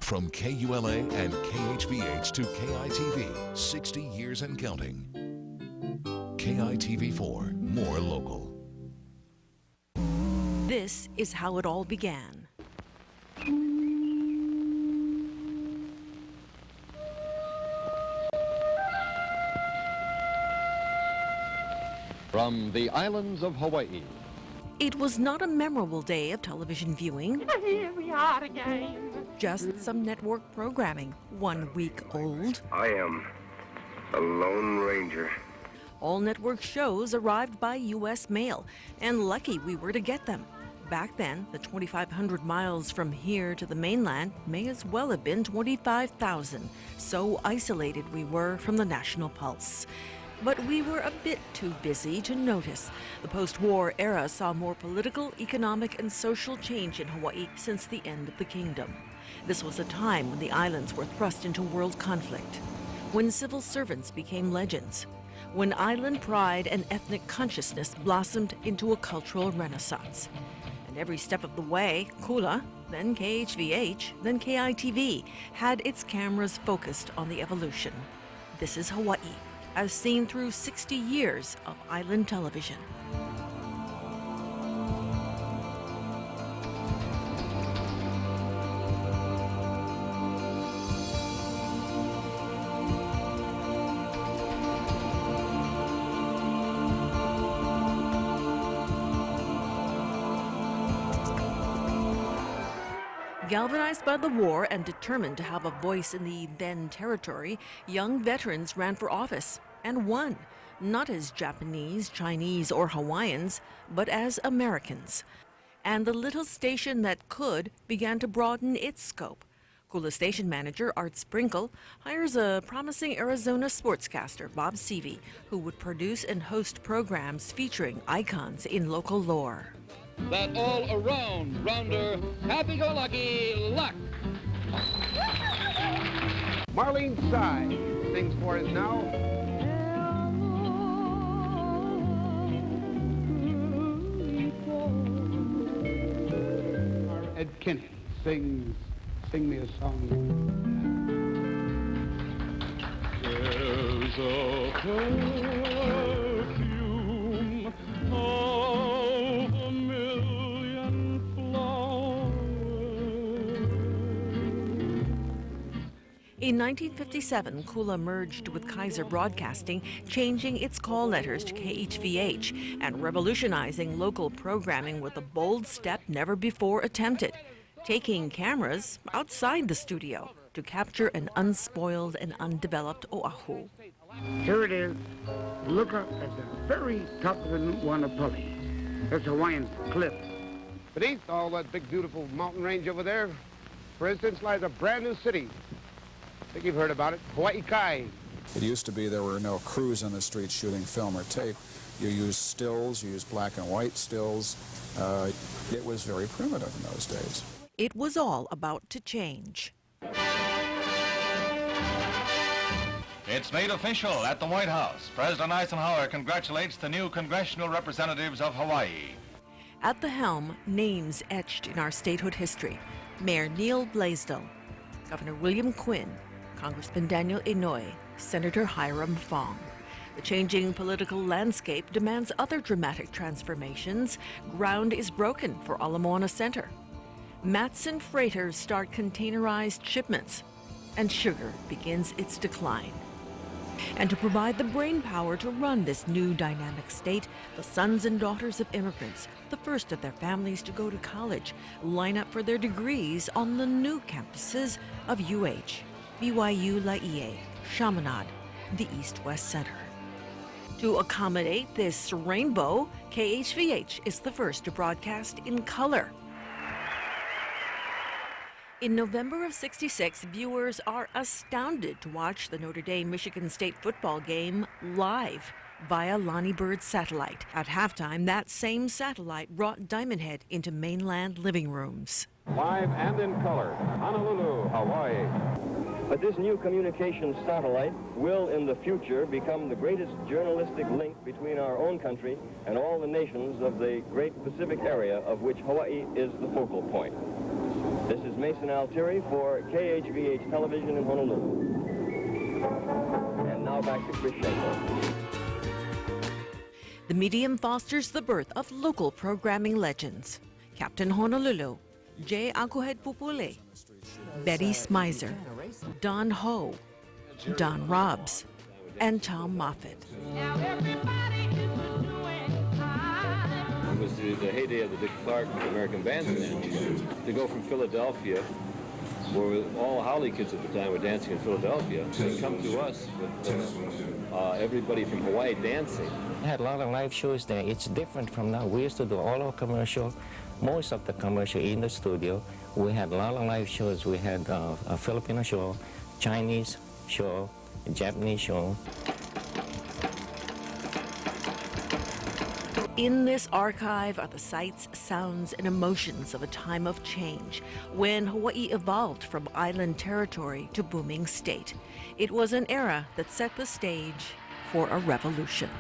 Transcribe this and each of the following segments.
From KULA and KHVH to KITV, 60 years and counting. KITV4, more local. This is how it all began. From the islands of Hawaii. It was not a memorable day of television viewing. Here we are again. Just some network programming, 1 week old. I am a Lone Ranger. All network shows arrived by U.S. mail, and lucky we were to get them. Back then, the 2,500 miles from here to the mainland may as well have been 25,000. So isolated we were from the national pulse. But we were a bit too busy to notice. The post-war era saw more political, economic, and social change in Hawaii since the end of the kingdom. This was a time when the islands were thrust into world conflict, when civil servants became legends, when island pride and ethnic consciousness blossomed into a cultural renaissance. And every step of the way, Kula, then KHVH, then KITV, had its cameras focused on the evolution. This is Hawaii, as seen through 60 years of island television. Galvanized by the war and determined to have a voice in the then territory, young veterans ran for office and won, not as Japanese, Chinese, or Hawaiians, but as Americans. And the little station that could began to broaden its scope. Kula station manager Art Sprinkle hires a promising Arizona sportscaster, Bob Seavey, who would produce and host programs featuring icons in local lore. That all-around rounder, happy-go-lucky luck. Marlene Tsai sings for us now. Ed Kinney sings Sing Me a Song. There's a perfume of a million flowers. In 1957, Kula merged with Kaiser Broadcasting, changing its call letters to KHVH and revolutionizing local programming with a bold step never before attempted, taking cameras outside the studio to capture an unspoiled and undeveloped Oahu. Here it is. Look up at the very top of the Nu'uanapali. That's Hawaiian cliff. Beneath all that big, beautiful mountain range over there, for instance, lies a brand new city. I think you've heard about it, Hawaii Kai. It used to be there were no crews on the street shooting film or tape. You used stills, you used black and white stills. It was very primitive in those days. It was all about to change. It's made official at the White House. President Eisenhower congratulates the new congressional representatives of Hawaii. At the helm, names etched in our statehood history. Mayor Neil Blaisdell, Governor William Quinn, Congressman Daniel Inouye, Senator Hiram Fong. The changing political landscape demands other dramatic transformations. Ground is broken for Ala Moana Center. Matson freighters start containerized shipments, and sugar begins its decline. And to provide the brain power to run this new dynamic state, the sons and daughters of immigrants, the first of their families to go to college, line up for their degrees on the new campuses of UH, BYU Laie, Chaminade, the East-West Center. To accommodate this rainbow, KHVH is the first to broadcast in color. In November of '66, viewers are astounded to watch the Notre Dame-Michigan State football game live via Lonnie Bird's satellite. At halftime, that same satellite brought Diamond Head into mainland living rooms. Live and in color, Honolulu, Hawaii. But this new communications satellite will, in the future, become the greatest journalistic link between our own country and all the nations of the great Pacific area, of which Hawaii is the focal point. This is Mason Altieri for KHVH Television in Honolulu. And now back to Chris Schenkel. The medium fosters the birth of local programming legends. Captain Honolulu, J. Akuhed Pupule, Betty Smizer, Don Ho, Don Robs, and Tom Moffat. It was the heyday of the Dick Clark American Bandstand. To go from Philadelphia, where all Howley kids at the time were dancing in Philadelphia, and come to us with everybody from Hawaii dancing. We had a lot of live shows there. It's different from now. We used to do all our commercial, most of the commercial in the studio. We had a lot of live shows. We had a Filipino show, Chinese show, a Japanese show. In this archive are the sights, sounds, and emotions of a time of change when Hawaii evolved from island territory to booming state. It was an era that set the stage for a revolution.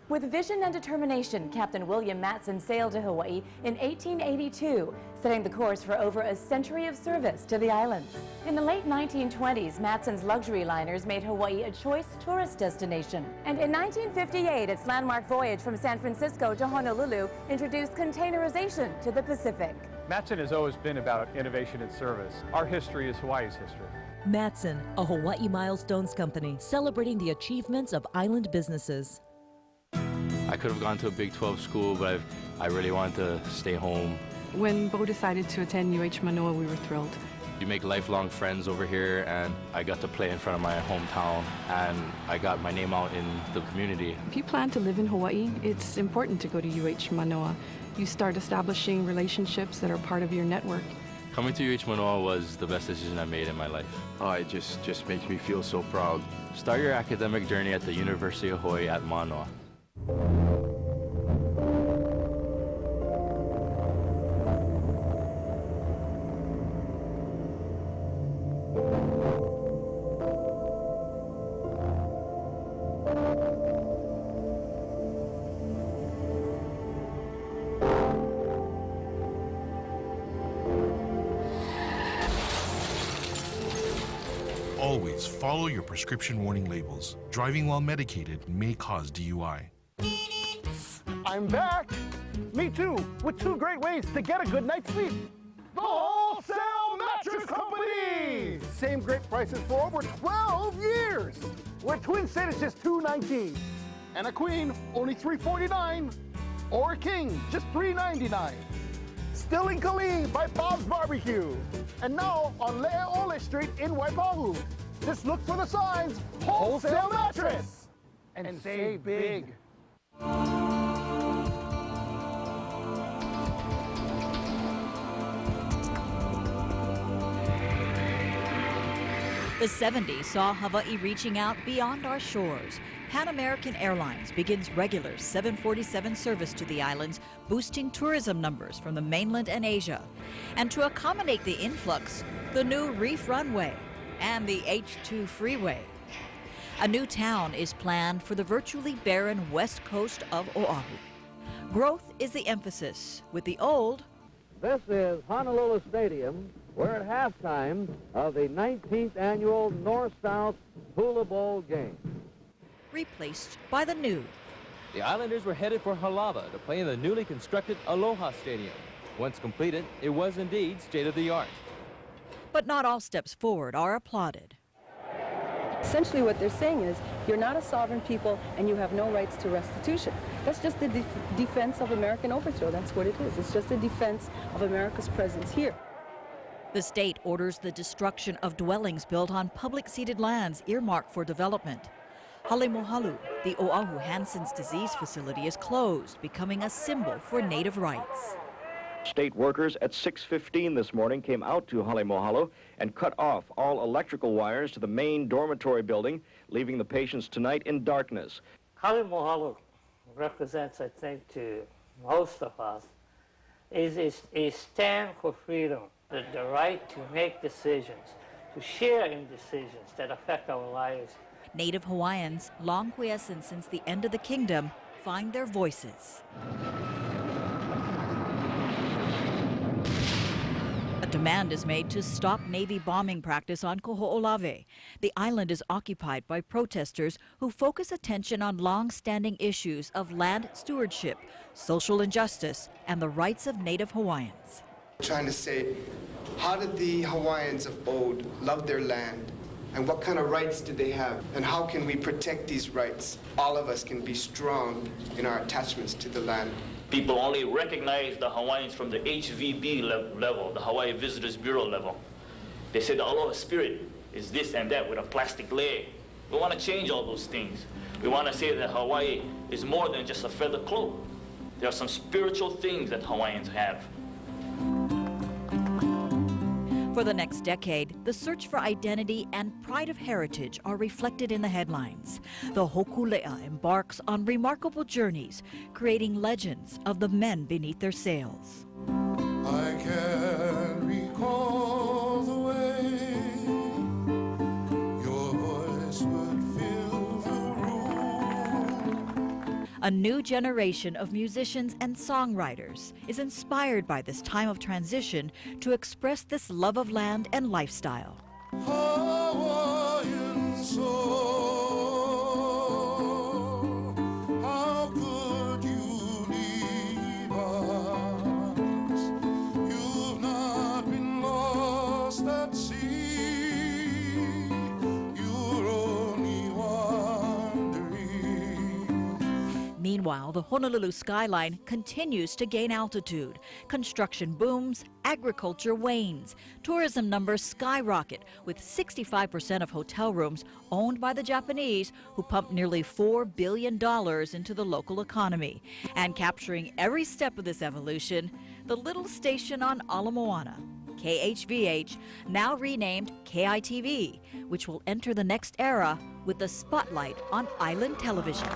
With vision and determination, Captain William Matson sailed to Hawaii in 1882, setting the course for over a century of service to the islands. In the late 1920s, Matson's luxury liners made Hawaii a choice tourist destination. And in 1958, its landmark voyage from San Francisco to Honolulu introduced containerization to the Pacific. Matson has always been about innovation and service. Our history is Hawaii's history. Matson, a Hawaii Milestones company celebrating the achievements of island businesses. I could have gone to a Big 12 school, but I really wanted to stay home. When Bo decided to attend UH Manoa, we were thrilled. You make lifelong friends over here, and I got to play in front of my hometown, and I got my name out in the community. If you plan to live in Hawaii, it's important to go to UH Manoa. You start establishing relationships that are part of your network. Coming to UH Manoa was the best decision I made in my life. Oh, it just makes me feel so proud. Start your academic journey at the University of Hawaii at Manoa. Always follow your prescription warning labels. Driving while medicated may cause DUI. I'm back! Me too, with two great ways to get a good night's sleep. The Wholesale Mattress Company! Same great prices for over 12 years! Where twin set is just $2.19, and a queen only $3.49, or a king just $3.99. Still in Kalihi by Bob's Barbecue, and now on Le'aole Street in Waipahu. Just look for the signs, Wholesale Mattress, and save big. The 70s saw Hawaii reaching out beyond our shores. Pan American Airlines begins regular 747 service to the islands, boosting tourism numbers from the mainland and Asia. And to accommodate the influx, the new Reef Runway and the H2 Freeway. A new town is planned for the virtually barren west coast of Oahu. Growth is the emphasis, with the old. This is Honolulu Stadium. We're at halftime of the 19th annual North-South Hula Bowl game. Replaced by the new. The Islanders were headed for Halava to play in the newly constructed Aloha Stadium. Once completed, it was indeed state-of-the-art. But not all steps forward are applauded. Essentially what they're saying is, you're not a sovereign people and you have no rights to restitution. That's just the defense of American overthrow. That's what it is. It's just a defense of America's presence here. The state orders the destruction of dwellings built on public ceded lands earmarked for development. Halemohalu, the Oahu Hansen's disease facility, is closed, becoming a symbol for native rights. State workers at 6:15 this morning came out to Halemohalu and cut off all electrical wires to the main dormitory building, leaving the patients tonight in darkness. Halemohalu represents, I think, to most of us, is a stand for freedom, the right to make decisions, to share in decisions that affect our lives. Native Hawaiians, long quiescent since the end of the kingdom, find their voices. A demand is made to stop Navy bombing practice on Koho'olawe. The island is occupied by protesters who focus attention on long-standing issues of land stewardship, social injustice, and the rights of Native Hawaiians. Trying to say, how did the Hawaiians of old love their land? And what kind of rights did they have? And how can we protect these rights? All of us can be strong in our attachments to the land. People only recognize the Hawaiians from the HVB level, the Hawaii Visitors Bureau level. They say the Aloha spirit is this and that with a plastic leg. We want to change all those things. We want to say that Hawaii is more than just a feather cloak. There are some spiritual things that Hawaiians have. For the next decade, the search for identity and pride of heritage are reflected in the headlines. The Hokulea embarks on remarkable journeys, creating legends of the men beneath their sails. I can recall the way your voice would fill the room. A new generation of musicians and songwriters is inspired by this time of transition to express this love of land and lifestyle. Hawaiian soul, how could you leave us? You've not been lost at sea, you're only wandering. Meanwhile, the Honolulu skyline continues to gain altitude. Construction booms, agriculture wanes. Tourism numbers skyrocket, with 65% of hotel rooms owned by the Japanese, who pump nearly $4 billion into the local economy. And capturing every step of this evolution, the little station on Ala Moana, KHVH, now renamed KITV, which will enter the next era with the spotlight on island television.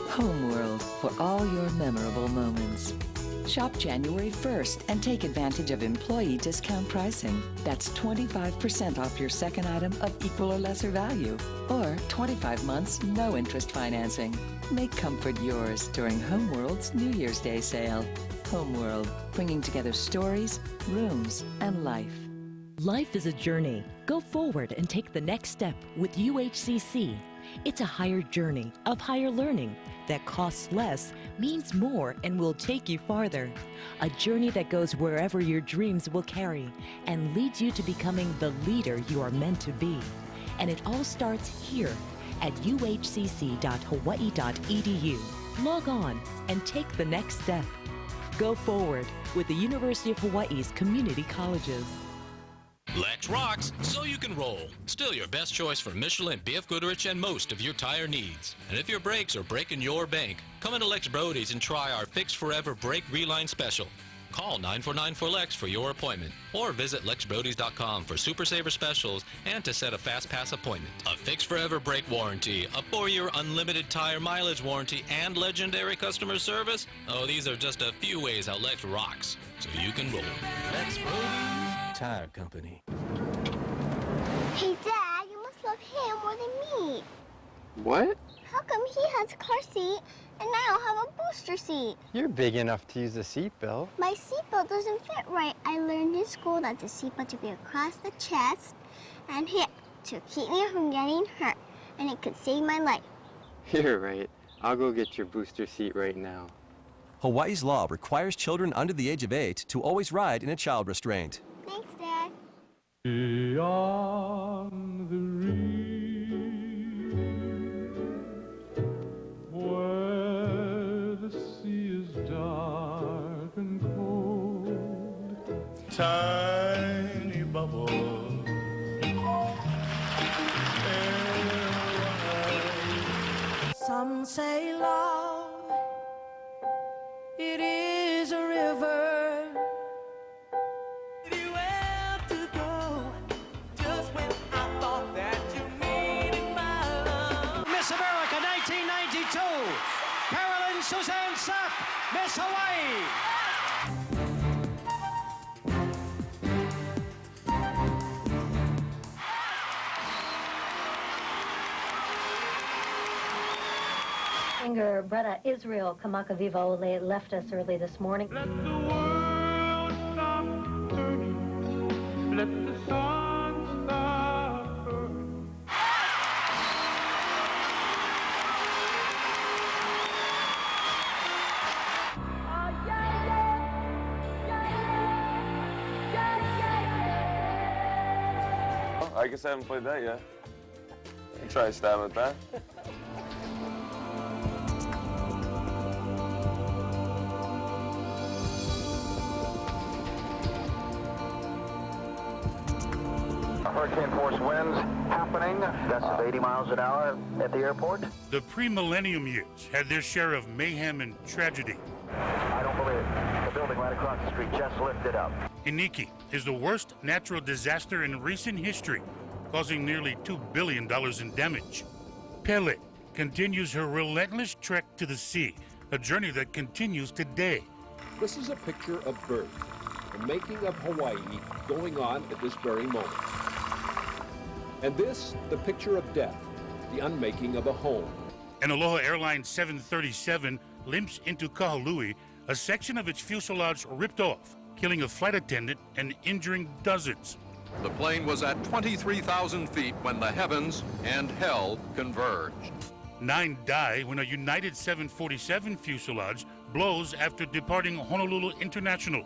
Homeworld for all your memorable moments. Shop January 1st and take advantage of employee discount pricing. That's 25% off your second item of equal or lesser value. Or 25 months, no interest financing. Make comfort yours during Homeworld's New Year's Day sale. Homeworld, bringing together stories, rooms, and life. Life is a journey. Go forward and take the next step with UHCC. It's a higher journey of higher learning that costs less, means more, and will take you farther. A journey that goes wherever your dreams will carry and leads you to becoming the leader you are meant to be. And it all starts here at uhcc.hawaii.edu. Log on and take the next step. Go forward with the University of Hawaii's community colleges. Lex rocks so you can roll. Still your best choice for Michelin, BF Goodrich, and most of your tire needs. And if your brakes are breaking your bank, come into Lex Brody's and try our Fix Forever Brake Reline Special. Call 949-4LEX for your appointment, or visit lexbrodys.com for Super Saver specials and to set a Fast Pass appointment. A Fix Forever brake warranty, a 4-year unlimited tire mileage warranty, and legendary customer service. Oh, these are just a few ways how Lex rocks so you can roll. Lex Brody's Tire Company. Hey, Dad, you must love him more than me. What? How come he has a car seat and I don't have a booster seat? You're big enough to use a seatbelt. My seatbelt doesn't fit right. I learned in school that the seatbelt should be across the chest and hip to keep me from getting hurt, and it could save my life. You're right. I'll go get your booster seat right now. Hawaii's law requires children under the age of 8 to always ride in a child restraint. Thanks, Dad. Beyond the reef, where the sea is dark and cold, tiny bubble. Some say love, it is a river. If you have to go, just when I thought that you needed my love. Miss America 1992, Carolyn Suzanne Sapp, Miss Hawaii. Singer Bretta Israel Kamakaviva Ole left us early this morning. Let the world stop turning. Let the sun stop burning. I guess I haven't played that yet. I'll try a stab at that. Hurricane force winds happening, gusts of 80 miles an hour at the airport. The pre-millennium years had their share of mayhem and tragedy. I don't believe it. The building right across the street just lifted up. Iniki is the worst natural disaster in recent history, causing nearly $2 billion in damage. Pele continues her relentless trek to the sea, a journey that continues today. This is a picture of birth, the making of Hawaii going on at this very moment. And this, the picture of death, the unmaking of a home. An Aloha Airlines 737 limps into Kahului, a section of its fuselage ripped off, killing a flight attendant and injuring dozens. The plane was at 23,000 feet when the heavens and hell converged. 9 die when a United 747 fuselage blows after departing Honolulu International.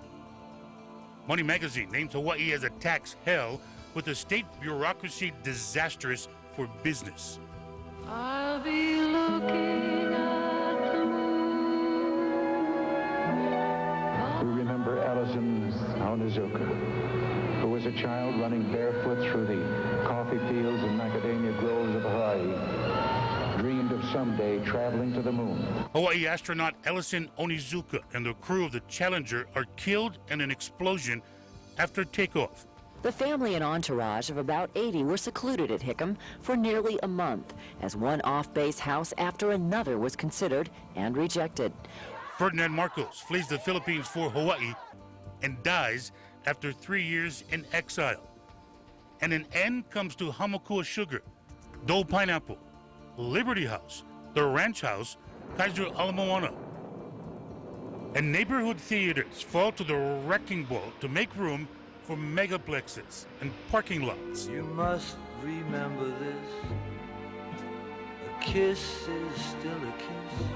Money Magazine names Hawaii as a tax hell, with the state bureaucracy disastrous for business. I'll be looking at the moon. We remember Allison Aonizuka, who was a child running barefoot through the coffee fields and macadamia groves of Hawaii, dreamed of someday traveling to the moon. Hawaii astronaut Ellison Onizuka and the crew of the Challenger are killed in an explosion after takeoff. The family and entourage of about 80 were secluded at Hickam for nearly a month as one off-base house after another was considered and rejected. Ferdinand Marcos flees the Philippines for Hawaii and dies after 3 years in exile. And an end comes to Hamakua Sugar, Dole Pineapple, Liberty House, the Ranch House, Kaiser Ala Moana. And neighborhood theaters fall to the wrecking ball to make room for megaplexes and parking lots. You must remember this. A kiss is still a kiss.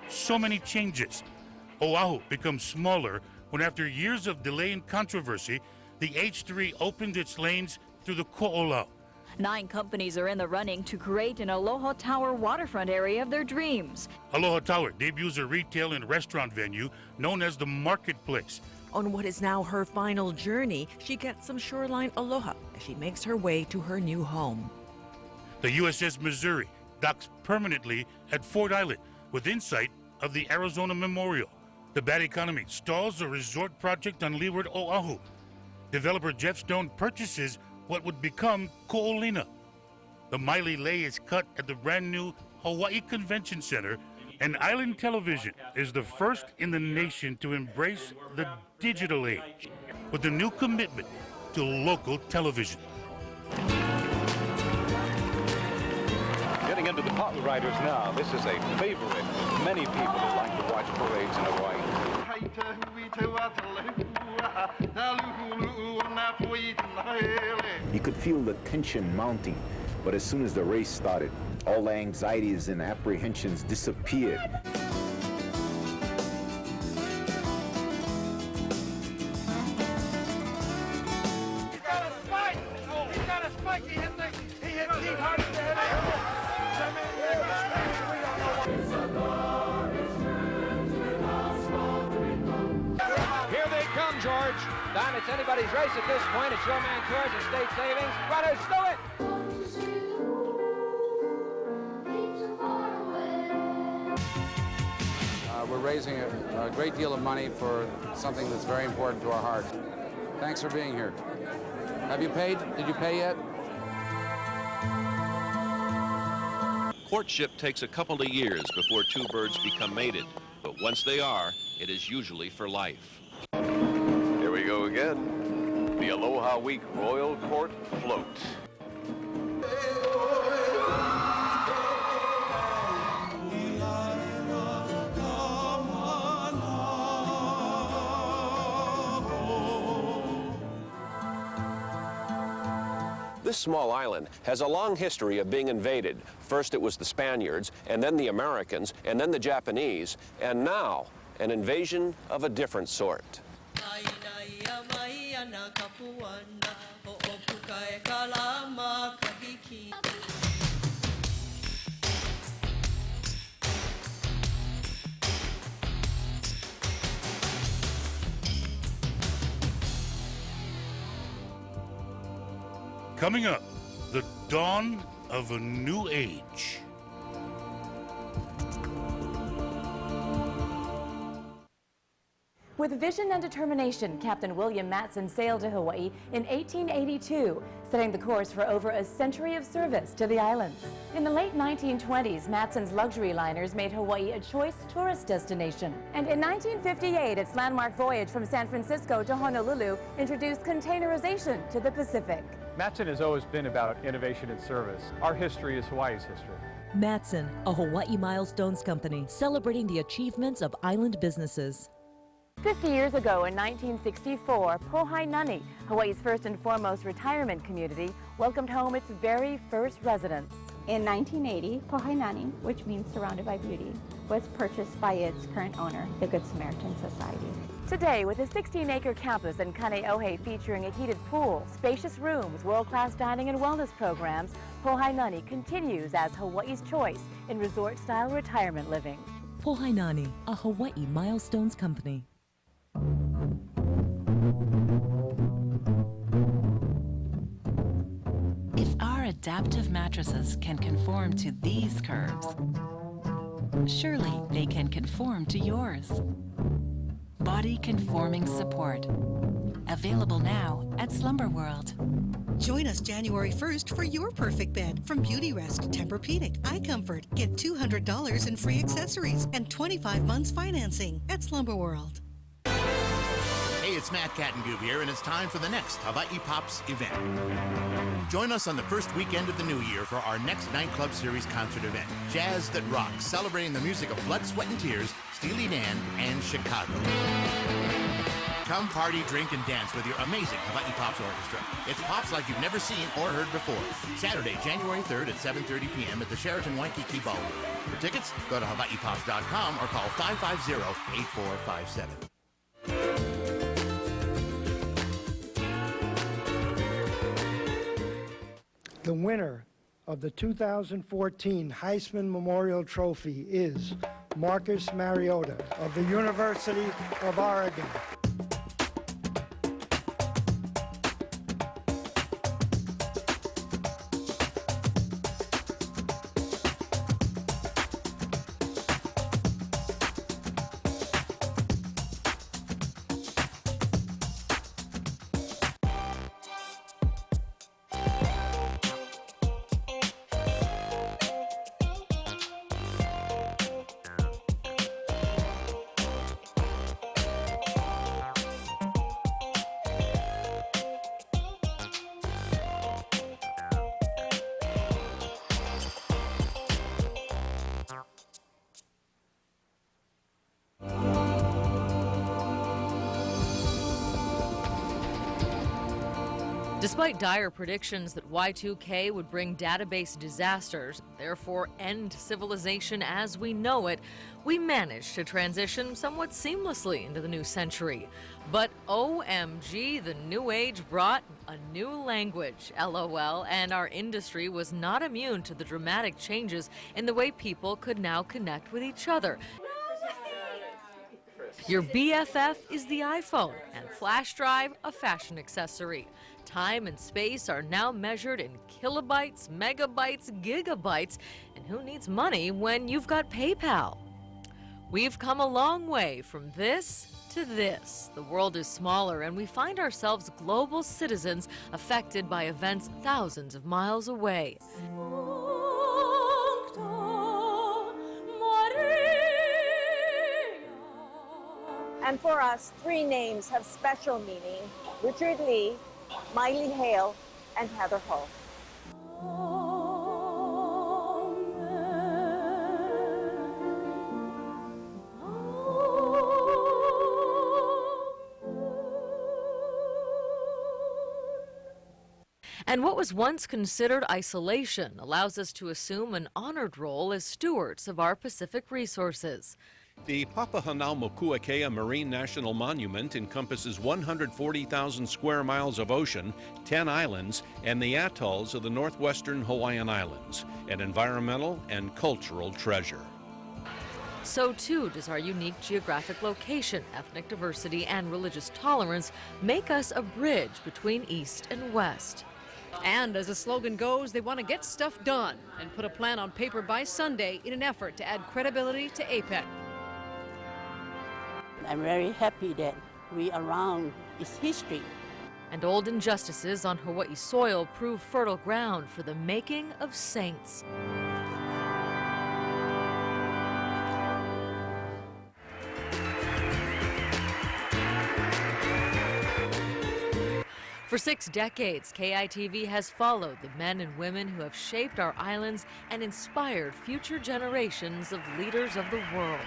So many changes. Oahu becomes smaller when, after years of delay and controversy, the H3 opened its lanes through the Ko'olau. 9 companies are in the running to create an Aloha Tower waterfront area of their dreams. Aloha Tower debuts a retail and restaurant venue known as the Marketplace. On what is now her final journey, she gets some shoreline aloha as she makes her way to her new home. The USS Missouri docks permanently at Ford Island within sight of the Arizona Memorial. The bad economy stalls a resort project on leeward Oahu. Developer Jeff Stone purchases what would become Ko'olina. The Maile lei is cut at the brand new Hawaii Convention Center, and Island Television is the first in the nation to embrace the digital age with a new commitment to local television. Getting into the pot riders now, this is a favorite with many people who like to watch parades in Hawaii. You could feel the tension mounting But as soon as the race started, all the anxieties and apprehensions disappeared. Here they come, George. Don, it's anybody's race at this point. It's your man, George, and State Savings. Runners, do it! We're raising a great deal of money for something that's very important to our heart. Thanks for being here. Have you paid? Did you pay yet? Courtship takes a couple of years before two birds become mated, but once they are, it is usually for life. Here we go again. The Aloha Week Royal Court Float. This small island has a long history of being invaded. First it was the Spaniards, and then the Americans, and then the Japanese, and now an invasion of a different sort. Coming up, the dawn of a new age. With vision and determination, Captain William Matson sailed to Hawaii in 1882, setting the course for over a century of service to the islands. In the late 1920s, Matson's luxury liners made Hawaii a choice tourist destination. And in 1958, its landmark voyage from San Francisco to Honolulu introduced containerization to the Pacific. Matson has always been about innovation and service. Our history is Hawaii's history. Matson, a Hawaii Milestones company celebrating the achievements of island businesses. 50 years ago in 1964, Pohainani, Hawaii's first and foremost retirement community, welcomed home its very first residents. In 1980, Pohainani, which means surrounded by beauty, was purchased by its current owner, the Good Samaritan Society. Today, with a 16-acre campus in Kaneohe featuring a heated pool, spacious rooms, world-class dining and wellness programs, Pohainani continues as Hawaii's choice in resort-style retirement living. Pohainani, a Hawaii Milestones company. If our adaptive mattresses can conform to these curves, surely they can conform to yours. Body conforming support. Available now at Slumber World. Join us January 1st for your perfect bed from Beautyrest, Tempur-Pedic, iComfort. Get $200 in free accessories and 25 months financing at Slumber World. Hey, it's Matt Kattengoob here, and it's time for the next Hawaii Pops event. Join us on the first weekend of the new year for our next Nightclub Series concert event, Jazz That Rocks, celebrating the music of Blood, Sweat, and Tears, Steely Dan, and Chicago. Come party, drink, and dance with your amazing Hawaii Pops Orchestra. It's pops like you've never seen or heard before. Saturday, January 3rd at 7:30 p.m. at the Sheraton Waikiki Ballroom. For tickets, go to hawaiipops.com or call 550-8457. The winner of the 2014 Heisman Memorial Trophy is Marcus Mariota of the University of Oregon. Despite dire predictions that Y2K would bring database disasters, therefore end civilization as we know it, we managed to transition somewhat seamlessly into the new century. But OMG, the new age brought a new language, LOL, and our industry was not immune to the dramatic changes in the way people could now connect with each other. Your BFF is the iPhone, and flash drive a fashion accessory. Time and space are now measured in kilobytes, megabytes, gigabytes, and who needs money when you've got PayPal? We've come a long way from this to this. The world is smaller, and we find ourselves global citizens affected by events thousands of miles away. And for us, three names have special meaning: Richard Lee, Miley Hale, and Heather Ho. And what was once considered isolation allows us to assume an honored role as stewards of our Pacific resources. The Papahanaumokuakea Marine National Monument encompasses 140,000 square miles of ocean, 10 islands, and the atolls of the northwestern Hawaiian Islands, an environmental and cultural treasure. So too does our unique geographic location, ethnic diversity, and religious tolerance make us a bridge between East and West. And as the slogan goes, they want to get stuff done and put a plan on paper by Sunday in an effort to add credibility to APEC. I'm very happy that we around its history. And old injustices on Hawaii soil prove fertile ground for the making of saints. For 6 decades, KITV has followed the men and women who have shaped our islands and inspired future generations of leaders of the world.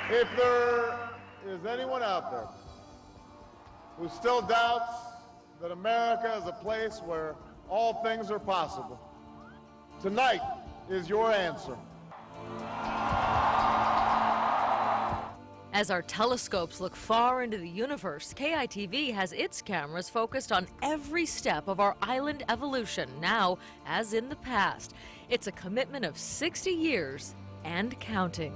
If there is anyone out there who still doubts that America is a place where all things are possible, tonight is your answer. As our telescopes look far into the universe, KITV has its cameras focused on every step of our island evolution, now as in the past. It's a commitment of 60 years and counting.